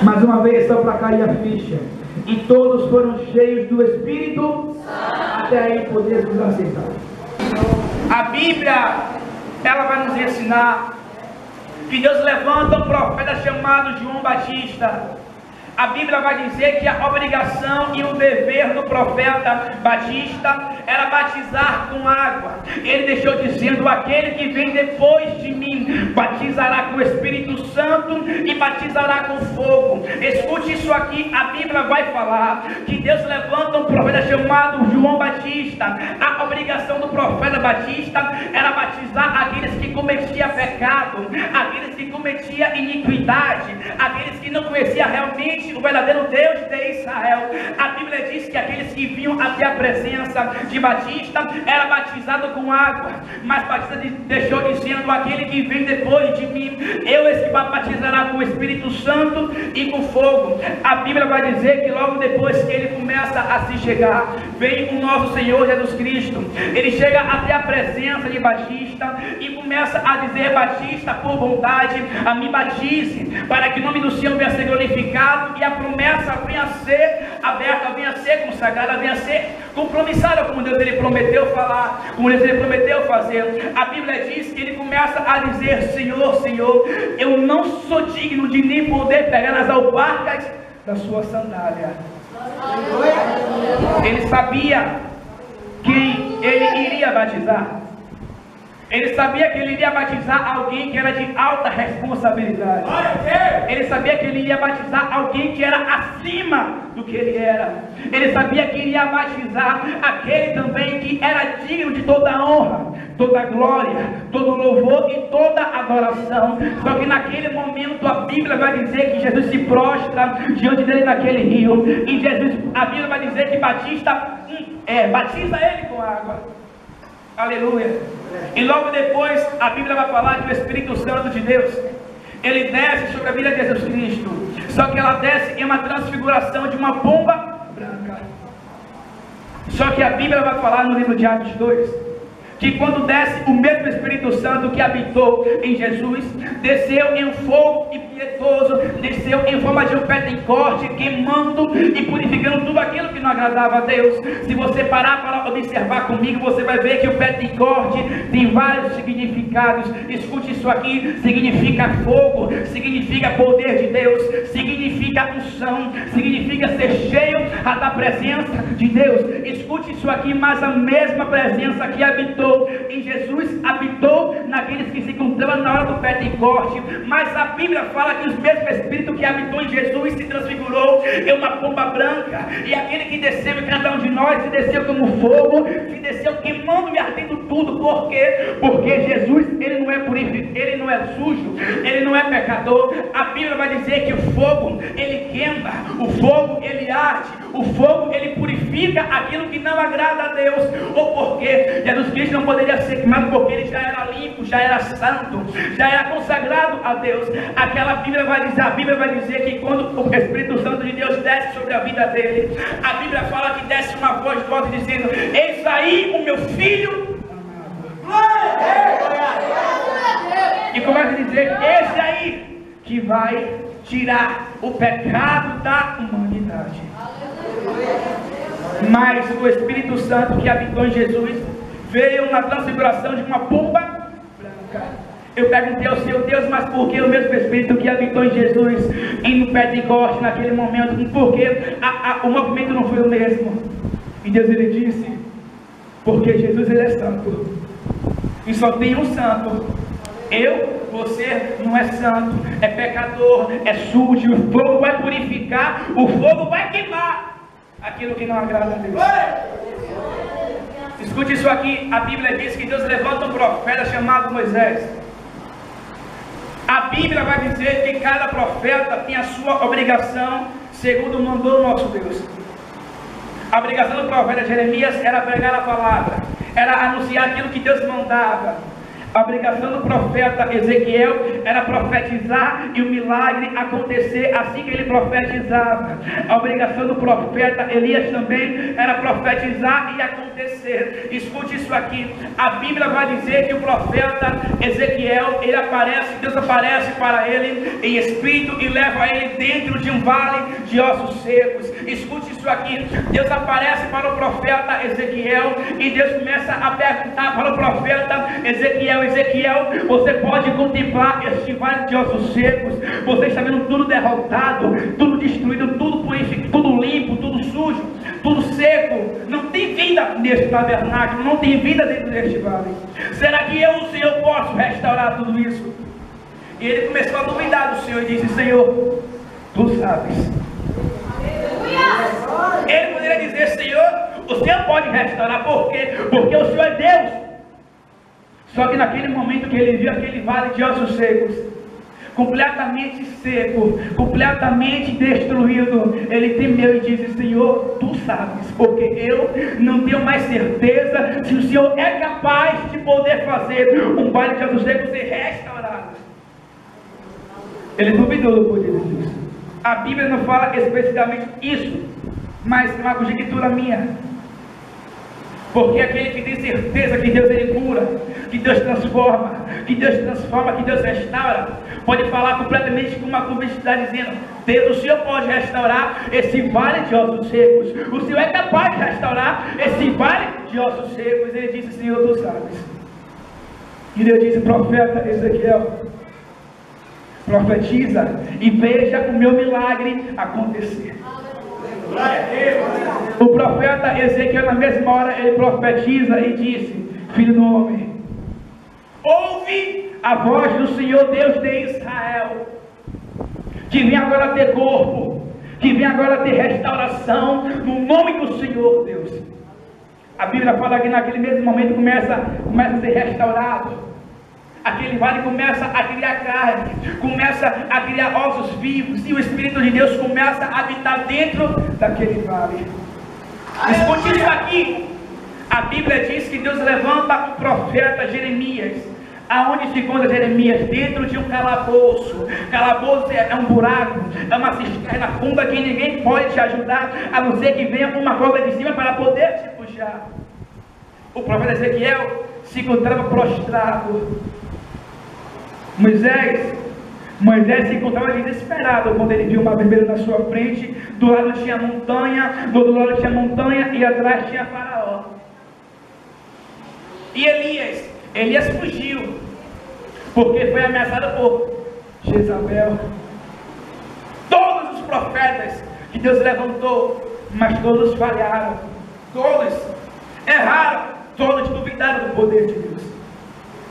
Mais uma vez, só para cair a ficha. E todos foram cheios do Espírito, até aí podermos aceitar. A Bíblia, ela vai nos ensinar que Deus levanta um profeta chamado João Batista. A Bíblia vai dizer que a obrigação e o dever do profeta Batista era batizar com água. Ele deixou dizendo: aquele que vem depois de mim batizará com o Espírito Santo e batizará com fogo. Escute isso aqui, a Bíblia vai falar que Deus levanta um profeta chamado João Batista. A obrigação do profeta Batista era batizar aqueles que cometiam pecado, aqueles que cometiam iniquidade, aqueles que não conheciam realmente o verdadeiro Deus de Israel. A Bíblia diz que aqueles que vinham até a presença de Batista era batizado com água, mas Batista deixou dizendo: aquele que vem depois de mim, eu esse batizará com o Espírito Santo e com fogo. A Bíblia vai dizer que logo depois que ele começa a se chegar, vem o nosso Senhor Jesus Cristo. Ele chega até a presença de Batista e começa a dizer: Batista, por bondade, a me batize, para que o nome do Senhor venha a ser glorificado e a promessa venha a ser aberta, venha a ser consagrada, venha a ser compromissada, como Deus ele prometeu falar, como Deus ele prometeu fazer. A Bíblia diz que ele começa a dizer: Senhor, Senhor, eu não sou digno de nem poder pegar nas alparcas da sua sandália. Ele sabia quem ele iria batizar. Ele sabia que ele iria batizar alguém que era de alta responsabilidade. Ele sabia que ele iria batizar alguém que era acima do que ele era. Ele sabia que iria batizar aquele também que era digno de toda a honra, toda a glória, todo o louvor e toda a adoração. Só que naquele momento a Bíblia vai dizer que Jesus se prostra diante dele naquele rio. E Jesus, a Bíblia vai dizer que batiza ele com água. Aleluia. E logo depois a Bíblia vai falar que o Espírito Santo de Deus, ele desce sobre a vida de Jesus Cristo. Só que ela desce em uma transfiguração de uma pomba branca. Só que a Bíblia vai falar no livro de Atos 2 que quando desce o mesmo Espírito Santo que habitou em Jesus, desceu em um fogo impetuoso, desceu em forma de um Pentecostes, queimando e purificando tudo aquilo que não agradava a Deus. Se você parar para observar comigo, você vai ver que o Pentecostes tem vários significados. Escute isso aqui: significa fogo, significa poder de Deus, significa unção, significa ser cheio da presença de Deus. Escute isso aqui: mas a mesma presença que habitou em Jesus habitou naqueles que se encontravam na hora do Pentecostes. Mas a Bíblia fala que o mesmo Espírito que habitou em Jesus se transfigurou em uma pomba branca, e aquele que desceu em cada um de nós se desceu como fogo, se desceu queimando e ardendo tudo. Por quê? Porque Jesus, ele não é purificado, ele não é sujo, ele não é pecador. A Bíblia vai dizer que o fogo, ele queima, o fogo, ele arde, o fogo, ele purifica aquilo que não agrada a Deus. Ou porque Jesus Cristo não poderia ser queimado, porque ele já era limpo, já era santo, já era consagrado a Deus. A Bíblia vai dizer que quando o Espírito Santo de Deus desce sobre a vida dele, a Bíblia fala que desce uma voz de volta dizendo: eis aí o meu filho e começa a dizer: esse aí que vai tirar o pecado da humanidade. Mas o Espírito Santo que habitou em Jesus veio na transfiguração de uma pomba branca. Eu perguntei ao Senhor: Deus, mas por que o mesmo Espírito que habitou em Jesus e no Pentecostes naquele momento, por que o movimento não foi o mesmo? E Deus, ele disse: porque Jesus, ele é santo, e só tem um santo. Você não é santo, é pecador, é sujo. O fogo vai purificar, o fogo vai queimar aquilo que não agrada a Deus. Escute isso aqui: a Bíblia diz que Deus levanta um profeta chamado Moisés. A Bíblia vai dizer que cada profeta tem a sua obrigação, segundo mandou o nosso Deus. A obrigação do profeta Jeremias era pregar a palavra, era anunciar aquilo que Deus mandava. A obrigação do profeta Ezequiel era profetizar e o milagre acontecer assim que ele profetizava. A obrigação do profeta Elias também era profetizar e acontecer. Escute isso aqui. A Bíblia vai dizer que o profeta Ezequiel, Deus aparece para ele em espírito e leva ele dentro de um vale de ossos secos. Escute isso aqui. Deus aparece para o profeta Ezequiel e Deus começa a perguntar para o profeta Ezequiel: Ezequiel, você pode contemplar este vale de ossos secos? Você está vendo tudo derrotado, tudo destruído, tudo purificado, tudo limpo, tudo sujo, tudo seco. Não tem vida neste tabernáculo, não tem vida dentro deste vale. Será que eu, o Senhor, posso restaurar tudo isso? E ele começou a duvidar do Senhor e disse: Senhor, tu sabes. Ele poderia dizer: Senhor, o Senhor pode restaurar. Por quê? Porque o Senhor é Deus. Só que naquele momento que ele viu aquele vale de ossos secos, completamente seco, completamente destruído, ele temeu e disse: Senhor, tu sabes, porque eu não tenho mais certeza se o Senhor é capaz de poder fazer um vale de ossos secos ser restaurado. Ele duvidou do poder de Deus. A Bíblia não fala especificamente isso, mas é uma conjectura minha. Porque aquele que tem certeza que Deus ele cura, que Deus transforma, que Deus restaura, pode falar completamente com uma convicção dizendo: Deus, o Senhor pode restaurar esse vale de ossos secos. O Senhor é capaz de restaurar esse vale de ossos secos. Ele disse: Senhor, tu sabes. E Deus disse: profeta Ezequiel, profetiza e veja o meu milagre acontecer. O profeta Ezequiel, na mesma hora, ele profetiza e disse: filho do homem, ouve a voz do Senhor Deus de Israel, que vem agora ter corpo, que vem agora ter restauração, no nome do Senhor Deus. A Bíblia fala que naquele mesmo momento começa a ser restaurado. Aquele vale começa a criar carne, começa a criar ossos vivos, e o Espírito de Deus começa a habitar dentro daquele vale. Escute isso aqui. A Bíblia diz que Deus levanta o profeta Jeremias. Aonde se encontra Jeremias? Dentro de um calabouço. Calabouço é um buraco, é uma cisterna funda que ninguém pode te ajudar, a não ser que venha uma cobra de cima para poder te puxar. O profeta Ezequiel se encontrava prostrado. Moisés se encontrava desesperado quando ele viu o mar vermelho na sua frente. Do lado tinha montanha, do outro lado tinha montanha e atrás tinha Faraó. E Elias fugiu, porque foi ameaçado por Jezabel. Todos os profetas que Deus levantou, mas todos falharam, todos erraram, todos duvidaram do poder de Deus.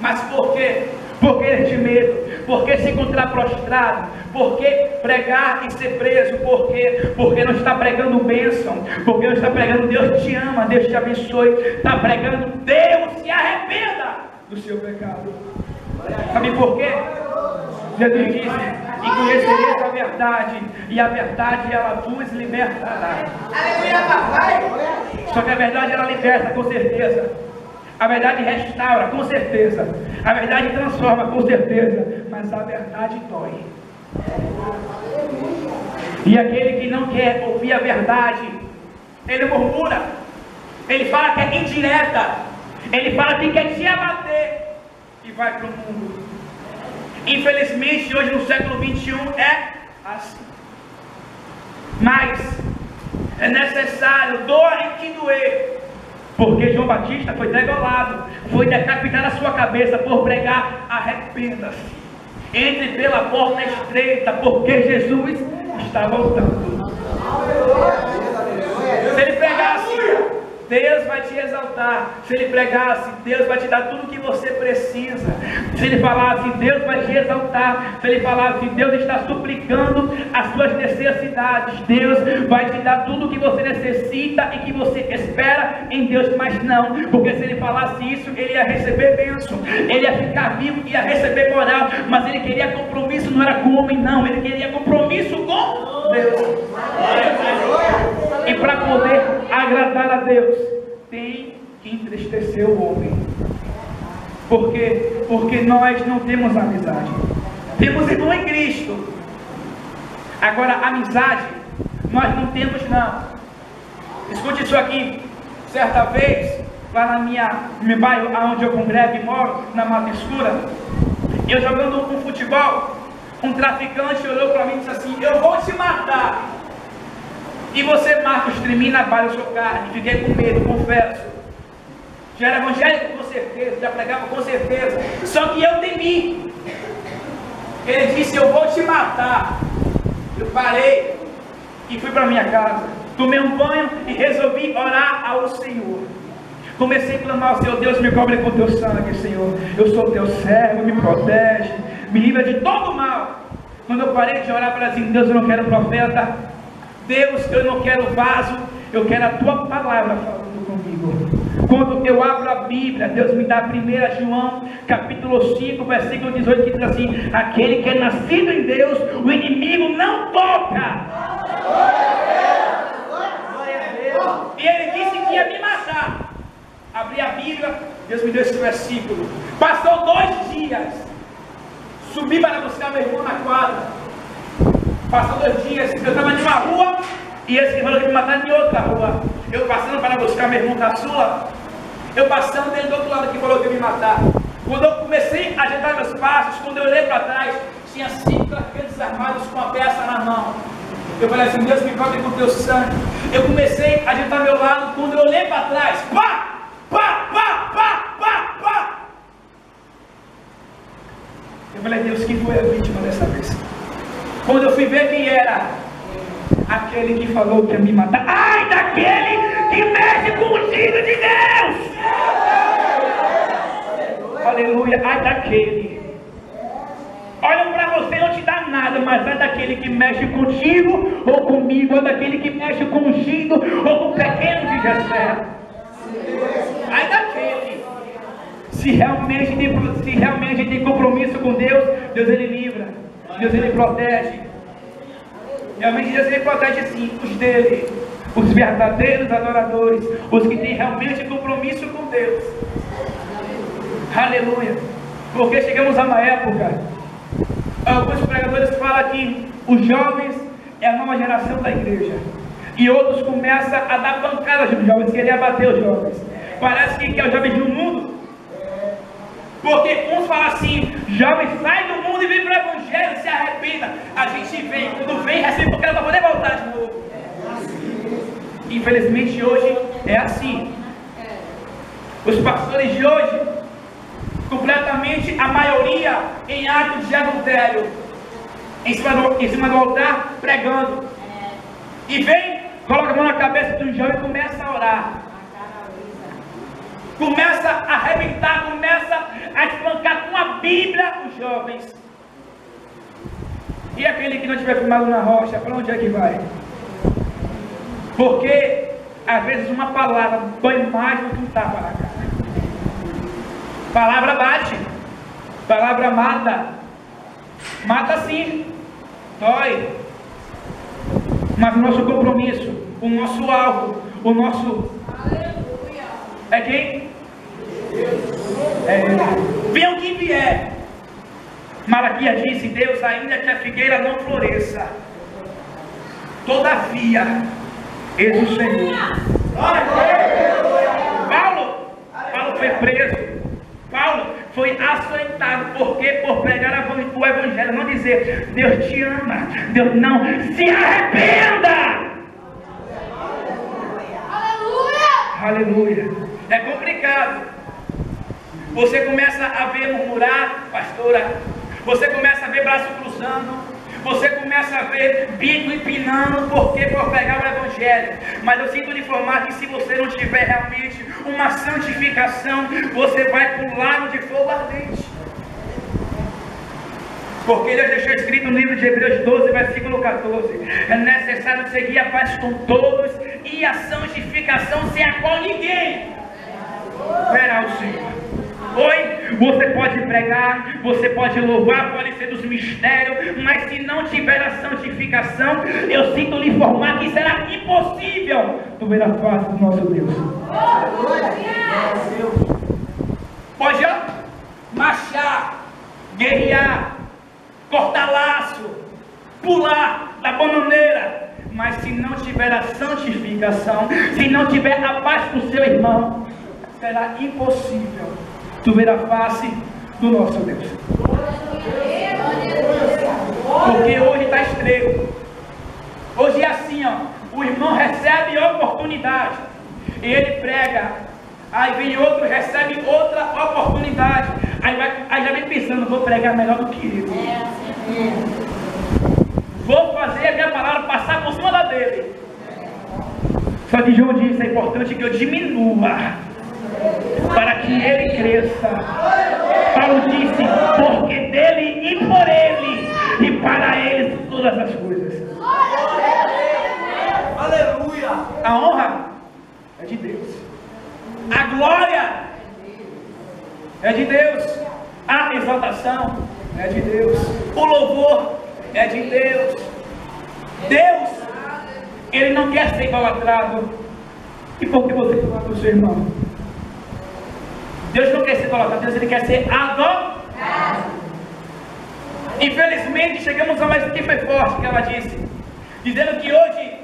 Mas por quê? Por que de medo? Por que se encontrar prostrado? Por que pregar e ser preso? Por quê? Porque não está pregando bênção, porque não está pregando Deus te ama, Deus te abençoe. Está pregando Deus se arrependa do seu pecado. Sabe por quê? Jesus disse: e conhecereis a verdade, e a verdade ela vos libertará. Só que a verdade ela liberta, com certeza. A verdade restaura, com certeza. A verdade transforma, com certeza. Mas a verdade dói. E aquele que não quer ouvir a verdade, ele murmura, ele fala que é indireta, ele fala que quer te abater e vai para o mundo. Infelizmente, hoje no século 21 é assim. Mas é necessário, doa em que doer. Porque João Batista foi degolado, foi decapitado a sua cabeça por pregar: arrependa-se, entre pela porta estreita, porque Jesus está voltando. Se ele pregasse, Deus vai te exaltar. Se ele pregasse, Deus vai te dar tudo o que você precisa. Se ele falasse, Deus vai te exaltar. Se ele falasse, Deus está suplicando as suas necessidades, Deus vai te dar tudo o que você necessita e que você espera em Deus. Mas não, porque se ele falasse isso, ele ia receber bênção, ele ia ficar vivo, ia receber moral. Mas ele queria compromisso, não era com o homem, não. Ele queria compromisso com Deus. E para poder agradar a Deus, tem que entristecer o homem. Por quê? Porque nós não temos amizade. Temos irmão em Cristo. Agora, amizade, nós não temos não. Escute isso aqui. Certa vez, lá no meu bairro, onde eu congrego e moro, na Mata Escura, eu jogando um futebol, um traficante olhou para mim e disse assim: eu vou te matar. E você, Marcos, termina a bala, eu sou carne. Fiquei com medo, confesso. Já era evangélico com certeza, já pregava com certeza. Só que eu temi. Ele disse: eu vou te matar. Eu parei e fui para minha casa. Tomei um banho e resolvi orar ao Senhor. Comecei a clamar ao Senhor: Deus, me cobre com teu sangue, Senhor. Eu sou teu servo, me protege, me livra de todo mal. Quando eu parei de orar para dizer: Deus, eu não quero profeta, Deus, eu não quero vaso, eu quero a tua palavra falando comigo. Quando eu abro a Bíblia, Deus me dá 1 João, capítulo 5, versículo 18, que diz assim: aquele que é nascido em Deus, o inimigo não toca. E ele disse que ia me matar. Abri a Bíblia, Deus me deu esse versículo. Passou 2 dias, subi para buscar meu irmão na quadra. Passou 2 dias, eu estava em uma rua e esse falou que me matar em outra rua. Eu passando para buscar meu irmão caçula, eu passando dele do outro lado que falou que ia me matar. Quando eu comecei a ajeitar meus passos, quando eu olhei para trás, tinha 5 traficantes armados com a peça na mão. Eu falei assim: Deus, me cobre com teu sangue. Eu comecei a ajeitar meu lado, quando eu olhei para trás, pá! Pá, pá, pá, pá, pá. Eu falei: Deus, quem foi a vítima dessa vez? Quando eu fui ver quem era, aquele que falou que ia me matar. Ai daquele que mexe com o ungido de Deus! Aleluia, ai daquele. Olha para você, não te dá nada, mas é daquele que mexe contigo ou comigo, ou daquele que mexe com o ungido ou com o pequeno de Jessé. Ai daquele. Se realmente tem compromisso com Deus, Deus ele livra, Deus ele protege. Realmente Deus ele protege sim os dele, os verdadeiros adoradores, os que têm realmente compromisso com Deus. Aleluia. Porque chegamos a uma época, alguns pregadores falam que os jovens é a nova geração da igreja, e outros começam a dar pancadas nos jovens, querer abater os jovens. Parece que é os jovens do mundo. Porque uns falam assim: jovem, sai do mundo e vem para o evangelho, se arrependa. A gente vem, quando vem, recebe porque ela vai poder voltar de novo. Infelizmente hoje é assim. Os pastores de hoje, completamente a maioria em atos de adultério, em cima do altar, pregando. E vem, coloca a mão na cabeça do jovem e começa a orar. Começa a arrebentar, começa a espancar com a Bíblia os jovens. E aquele que não tiver firmado na rocha, para onde é que vai? Porque às vezes uma palavra dói mais do que um tapa na cara. Palavra bate, palavra mata. Mata sim, dói. Mas o nosso compromisso, o nosso alvo, o nosso... é quem? É Ele. Venha o que vier. Malaquias disse: Deus, ainda que a figueira não floresça, todavia, eis o Senhor. Paulo foi preso. Paulo foi açoitado. Por quê? Por pregar o evangelho. Não dizer: Deus te ama. Deus não. Se arrependa. Aleluia. É complicado. Você começa a ver murmurar, pastora. Você começa a ver braço cruzando. Você começa a ver bico empinando. Porque por pregar o evangelho. Mas eu sinto lhe informar que se você não tiver realmente uma santificação, você vai pular no de fogo ardente. Porque Deus deixou escrito no livro de Hebreus 12, versículo 14: é necessário seguir a paz com todos e a santificação, sem a qual ninguém verá o Senhor. Oi, você pode pregar, você pode louvar, pode ser dos mistérios, mas se não tiver a santificação, eu sinto lhe informar que será impossível tu ver a face do nosso Deus. Pode já? marchar, guerrear, cortar laço, pular da bananeira. Mas se não tiver a santificação, se não tiver a paz com seu irmão, será impossível tu ver a face do nosso Deus. Porque hoje está estreito. Hoje é assim, ó. O irmão recebe oportunidade e ele prega. Aí vem outro, recebe outra oportunidade. Aí já vem pensando, vou pregar melhor do que ele. Vou fazer a minha palavra passar por cima da dele. Só que João disse, é importante que eu diminua para que ele cresça. Paulo disse, porque dele e por ele e para ele todas as coisas. Aleluia! A honra é de Deus. A glória é de Deus. A exaltação é de Deus. O louvor é de Deus. Deus, Ele não quer ser idolatrado. E por que você idolatra o seu irmão? Deus não quer ser idolatrado. Deus, Ele quer ser adorado. Infelizmente chegamos a mais um que foi forte, que ela disse, dizendo que hoje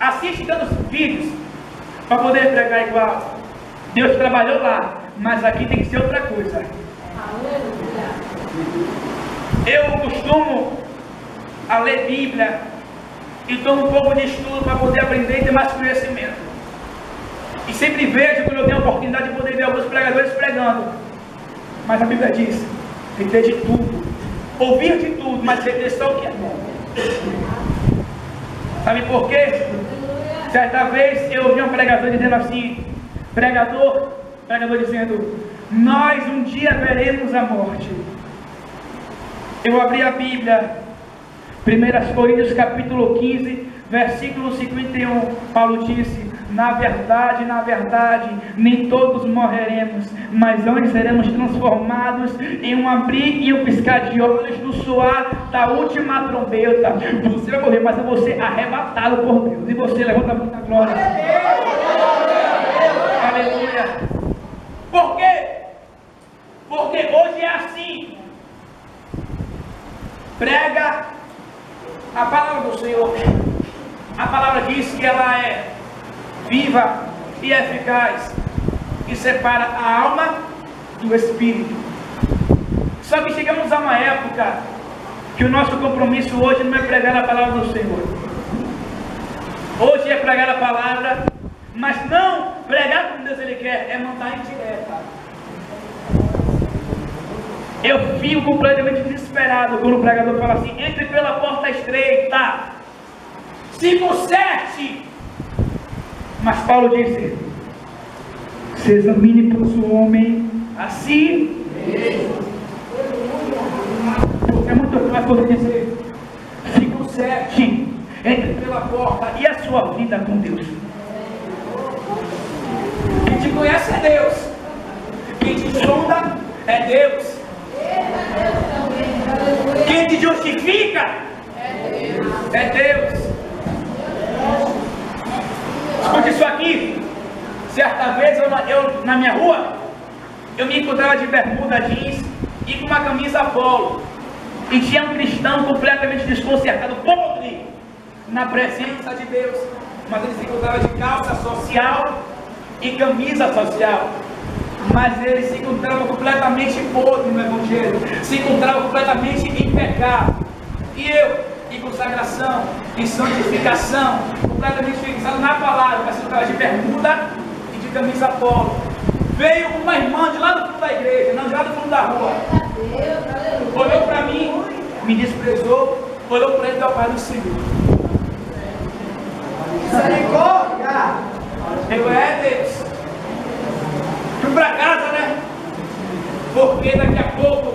assiste tantos vídeos para poder pregar igual. Deus trabalhou lá, mas aqui tem que ser outra coisa. Eu costumo a ler Bíblia e tomo um pouco de estudo para poder aprender e ter mais conhecimento. E sempre vejo, quando eu tenho a oportunidade de poder ver alguns pregadores pregando. Mas a Bíblia diz, tem que ter de tudo. Ouvir de tudo, mas tem que ter só o que é bom. Sabe por quê? Certa vez eu ouvi um pregador dizendo assim, pregador dizendo, nós um dia veremos a morte. Eu abri a Bíblia, 1 Coríntios capítulo 15, versículo 51, Paulo disse, na verdade, nem todos morreremos, mas antes seremos transformados em um abrir e um piscar de olhos no soar da última trombeta. Você vai morrer, mas eu vou ser arrebatado por Deus, e você levanta muita glória. Aleluia. Por quê? Porque hoje é assim. Prega a palavra do Senhor. A palavra diz que ela é viva e eficaz e separa a alma do espírito. Só que chegamos a uma época que o nosso compromisso hoje não é pregar a palavra do Senhor. Hoje é pregar a palavra, mas não pregar como Deus Ele quer, é mandar indireta. Eu fico completamente desesperado quando o pregador fala assim, entre pela porta estreita, se conserte. Mas Paulo disse, se examine por o homem assim. Porque é muito fácil você dizer, se conserte, entre pela porta, e a sua vida com Deus. Quem te conhece é Deus, quem te sonda é Deus, quem te justifica é Deus. Escute isso aqui. Certa vez eu na minha rua, eu me encontrava de bermuda jeans e com uma camisa polo, e tinha um cristão completamente desconcertado, podre na presença de Deus, mas ele se encontrava de calça social e camisa social, mas ele se encontrava completamente podre no Evangelho, se encontrava completamente em pecado. E eu, em consagração, em santificação, completamente fixado na palavra, mas se encontrava de bermuda e de camisa polo. Veio uma irmã de lá do fundo da igreja, não, de lá do fundo da rua, olhou para mim, me desprezou, olhou para ele e deu a paz do Senhor. Misericórdia! Eu, Deus, fui para casa, né? Porque daqui a pouco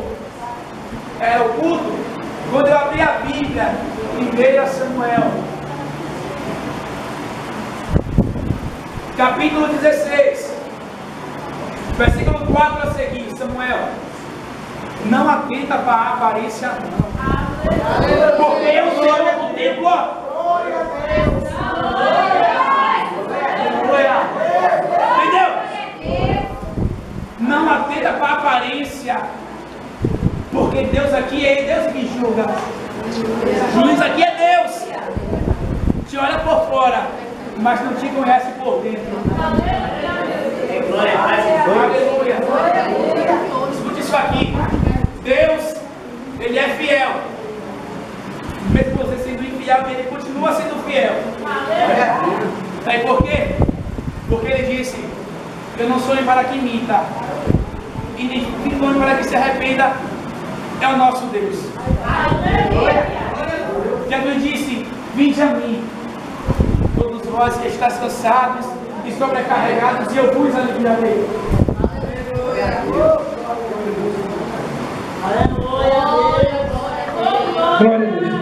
era o culto. Quando eu abri a Bíblia, 1 Samuel, capítulo 16, versículo 4 a seguir, Samuel, não atenta para a aparência não, porque eu sou o templo, entendeu? Não atenta para a aparência. te olha por fora, mas não te conhece por dentro. Aleluia. Escute isso aqui. Deus, Ele é fiel. Mesmo você sendo infiel, Ele continua sendo fiel. Sabe por quê? Porque Ele disse: eu não sou homem para que minta, e nem filho do homem para que se arrependa. É o nosso Deus. Jesus disse: vinde a mim, todos vós que estáis cansados e sobrecarregados, e eu vos aliviarei. Glória a Deus.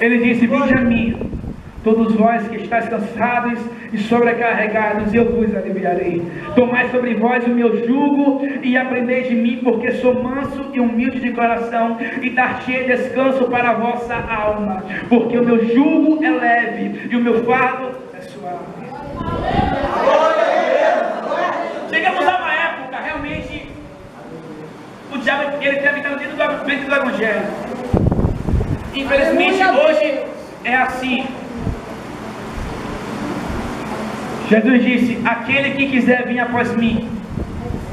Ele disse: vinde a mim, todos vós que estáis cansados e sobrecarregados, e eu vos aliviarei. Tomai sobre vós o meu jugo e aprendei de mim, porque sou manso e humilde de coração, e dar-te-ei descanso para a vossa alma, porque o meu jugo é leve e o meu fardo é suave. Chegamos a uma época, realmente, o diabo ele tem habitado dentro do Evangelho. Infelizmente hoje é assim. Jesus disse: aquele que quiser vir após mim,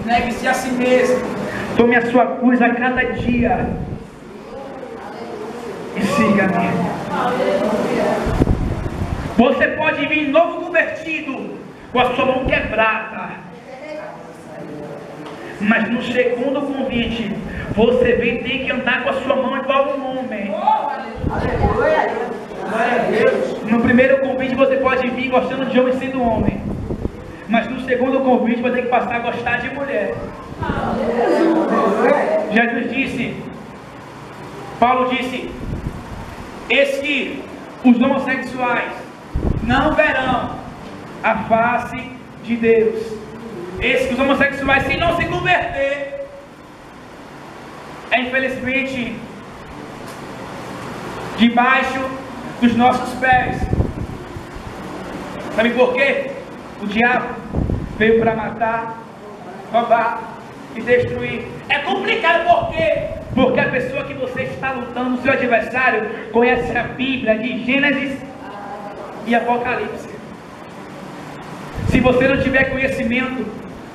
negue-se a si mesmo, tome a sua cruz a cada dia e siga-me. Você pode vir novo convertido, com a sua mão quebrada, mas no segundo convite, você vem ter que andar com a sua mão igual um homem. No primeiro convite você pode vir gostando de homem sendo homem, mas no segundo convite você tem que passar a gostar de mulher. Jesus disse, Paulo disse: eis que os homossexuais não verão a face de Deus. Eis que os homossexuais, se não se converter, infelizmente debaixo dos nossos pés. Sabe por quê? O diabo veio para matar, roubar e destruir. É complicado por quê? Porque a pessoa que você está lutando, o seu adversário, conhece a Bíblia de Gênesis e Apocalipse. Se você não tiver conhecimento,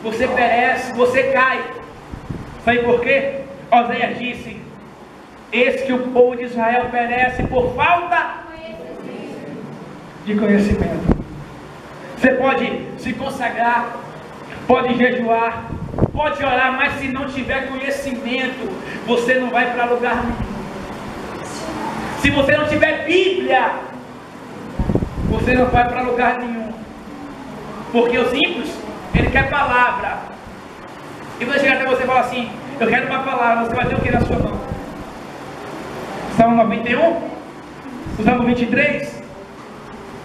você perece, você cai. Sabe por quê? Oséias disse: eis que o povo de Israel perece por falta de conhecimento. Você pode se consagrar, pode jejuar, pode orar, mas se não tiver conhecimento, você não vai para lugar nenhum. Se você não tiver Bíblia, você não vai para lugar nenhum. Porque os ímpios, ele quer palavra. E quando chegar até você e falar assim: eu quero uma palavra, você vai ter o que na sua mão? Salmo 91, o Salmo 23,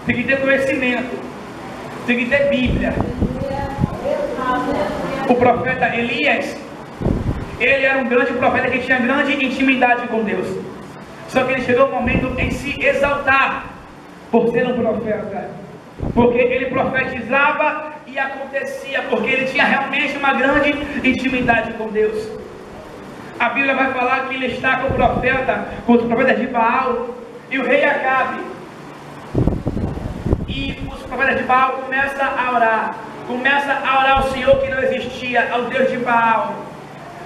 tem que ter conhecimento, tem que ter Bíblia. O profeta Elias, ele era um grande profeta que tinha grande intimidade com Deus. Só que ele chegou o momento em se exaltar por ser um profeta, porque ele profetizava e acontecia, porque ele tinha realmente uma grande intimidade com Deus. A Bíblia vai falar que ele está com o profeta, com os profetas de Baal e o rei Acabe. E os profetas de Baal começam a orar ao Senhor que não existia, ao Deus de Baal.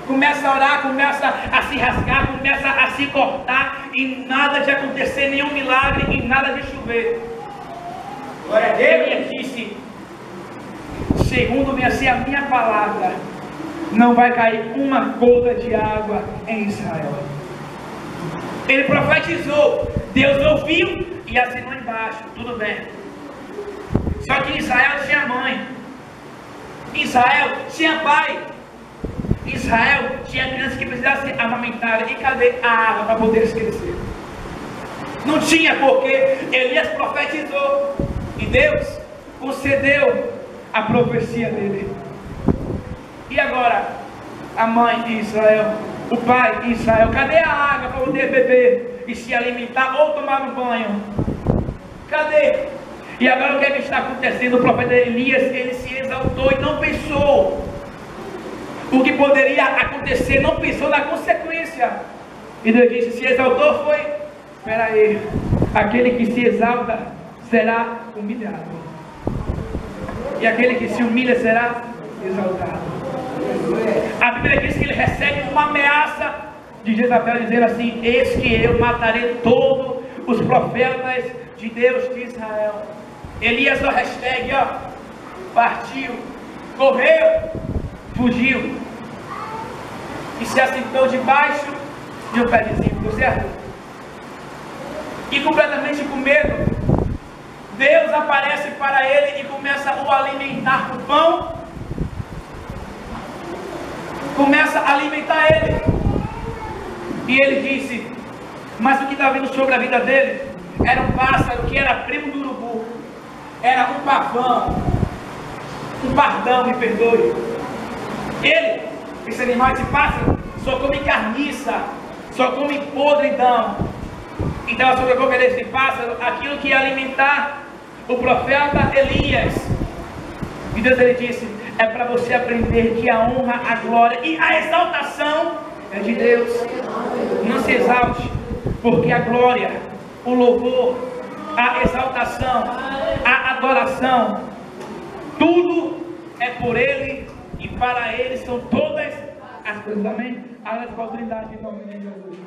Começa a orar, começa a se rasgar, começa a se cortar, e nada de acontecer, nenhum milagre, e nada de chover. Ele disse: segundo-me assim a minha palavra, não vai cair uma gota de água em Israel. Ele profetizou, Deus ouviu e assinou embaixo, tudo bem. Só que Israel tinha mãe, Israel tinha pai, Israel tinha crianças que precisavam ser amamentadas. E cadê a água para poder crescer? Não tinha, porque Elias profetizou e Deus concedeu a profecia dele. E agora, a mãe de Israel, o pai de Israel, cadê a água para poder beber e se alimentar ou tomar um banho? Cadê? E agora o que é que está acontecendo? O profeta Elias, ele se exaltou e não pensou o que poderia acontecer, não pensou na consequência. E Deus disse: se exaltou, foi Espera aí. Aquele que se exalta será humilhado. E aquele que se humilha será exaltado. A Bíblia diz que ele recebe uma ameaça de Jezabel, dizendo assim: eis que eu matarei todos os profetas de Deus de Israel. Elias no hashtag, ó, partiu, correu, fugiu e se assentou debaixo de um pedezinho, ficou certo? E completamente com medo, Deus aparece para ele e começa a o alimentar com pão, começa a alimentar ele. E ele disse, mas o que está vindo sobre a vida dele era um pássaro que era primo do urubu, era um pavão, um pardão, me perdoe. Ele, esse animal, esse pássaro, só come carniça, só come podridão. Então sobre a boca desse pássaro aquilo que ia alimentar o profeta Elias. E Deus ele disse, é para você aprender que a honra, a glória e a exaltação é de Deus. Não se exalte, porque a glória, o louvor, a exaltação, a adoração, tudo é por Ele e para Ele são todas as coisas. Amém? A autoridade em nome de Jesus.